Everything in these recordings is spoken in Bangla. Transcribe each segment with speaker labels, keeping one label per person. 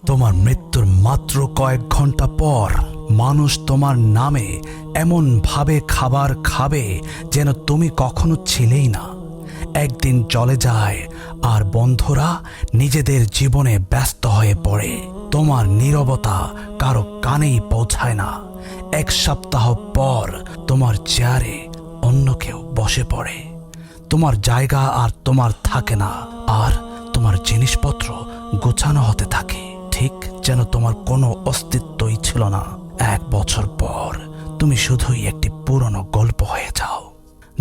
Speaker 1: তোমার মৃত্যুর মাত্র কয়েক ঘন্টা পর মানুষ তোমার নামে এমন ভাবে খাবার খাবে যেন তুমি কখনো ছিলেই না। একদিন চলে যায় আর বন্ধুরা নিজেদের জীবনে ব্যস্ত হয়ে পড়ে। তোমার নীরবতা কারো কানেই পৌঁছায় না। এক সপ্তাহ পর তোমার চেয়ারে অন্য কেউ বসে পড়ে। তোমার জায়গা আর তোমার থাকে না, আর তোমার জিনিসপত্র গোছানো হতে থাকে, ঠিক যেন তোমার কোনো অস্তিত্বই ছিল না। 1 বছর পর তুমি শুধুই একটি পুরনো গল্প হয়ে যাও,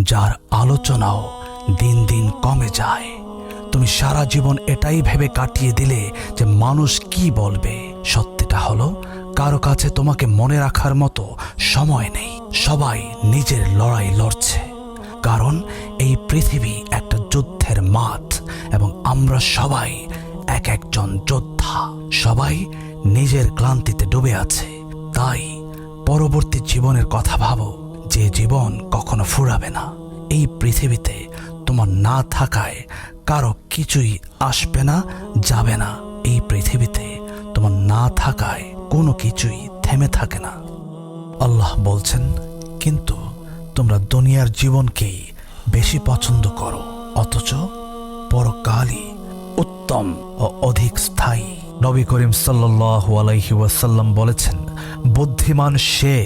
Speaker 1: যার আলোচনাও দিন দিন কমে যায়। তুমি সারা জীবন এটাই ভেবে কাটিয়ে দিলে যে মানুষ কি বলবে। সত্যিটা হলো, কারো কাছে তোমাকে মনে রাখার মতো সময় নেই। সবাই নিজের লড়াই লড়ছে, কারণ এই পৃথিবী একটা যুদ্ধের মাঠ এবং আমরা সবাই এক একজন যোদ্ধা। সবাই নিজের ক্লান্তিতে ডুবে আছে। তাই পরবর্তী জীবনের কথা ভাবো, যে জীবন কখনো ফুরাবে না। এই পৃথিবীতে তোমার না থাকায় কারো কিছুই আসবে না, যাবে না। এই পৃথিবীতে তোমার না থাকায় কোনো কিছুই থেমে থাকে না। আল্লাহ বলছেন, কিন্তু তোমরা দুনিয়ার জীবনকেই বেশি পছন্দ করো, অথচ পরকালই উত্তম ও অধিক স্থায়ী। নবী করিম সাল্লাল্লাহু আলাইহি ওয়াসাল্লাম বলেছেন, বুদ্ধিমান সে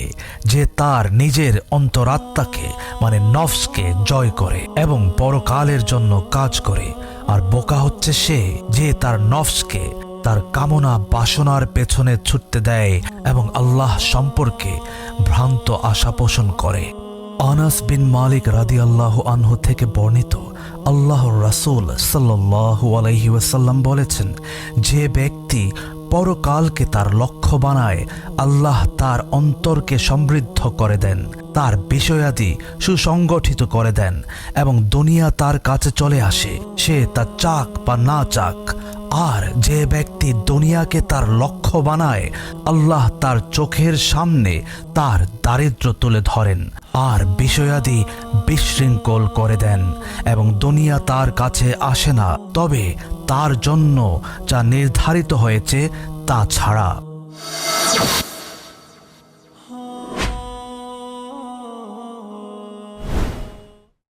Speaker 1: যে তার নিজের অন্তরাত্মাকে মানে নফসকে জয় করে এবং পরকালের জন্য কাজ করে, আর বোকা হচ্ছে সে যে তার নফসকে তার কামনা বাসনার পেছনে ছুটতে দেয় এবং আল্লাহ সম্পর্কে ভ্রান্ত আশা পোষণ করে। আনাস বিন মালিক রাদিয়াল্লাহু আনহু থেকে বর্ণিত, আল্লাহর রাসূল সাল্লাল্লাহু আলাইহি ওয়াসাল্লাম বলেছেন, যে ব্যক্তি পরকালকে তার লক্ষ্য বানায়, আল্লাহ তার অন্তরকে সমৃদ্ধ করে দেন, তার বিষয়াদি সুসংগঠিত করে দেন এবং দুনিয়া তার কাছে চলে আসে, সে তা চাক বা না চাক। আর যে ব্যক্তি দুনিয়াকে তার লক্ষ্য বানায়, আল্লাহ তার চোখের সামনে তার দারিদ্র্য তুলে ধরেন আর বিষয়াদি বিশৃঙ্খল করে দেন এবং দুনিয়া তার কাছে আসে না, তবে তার জন্য যা নির্ধারিত হয়েছে তা ছাড়া।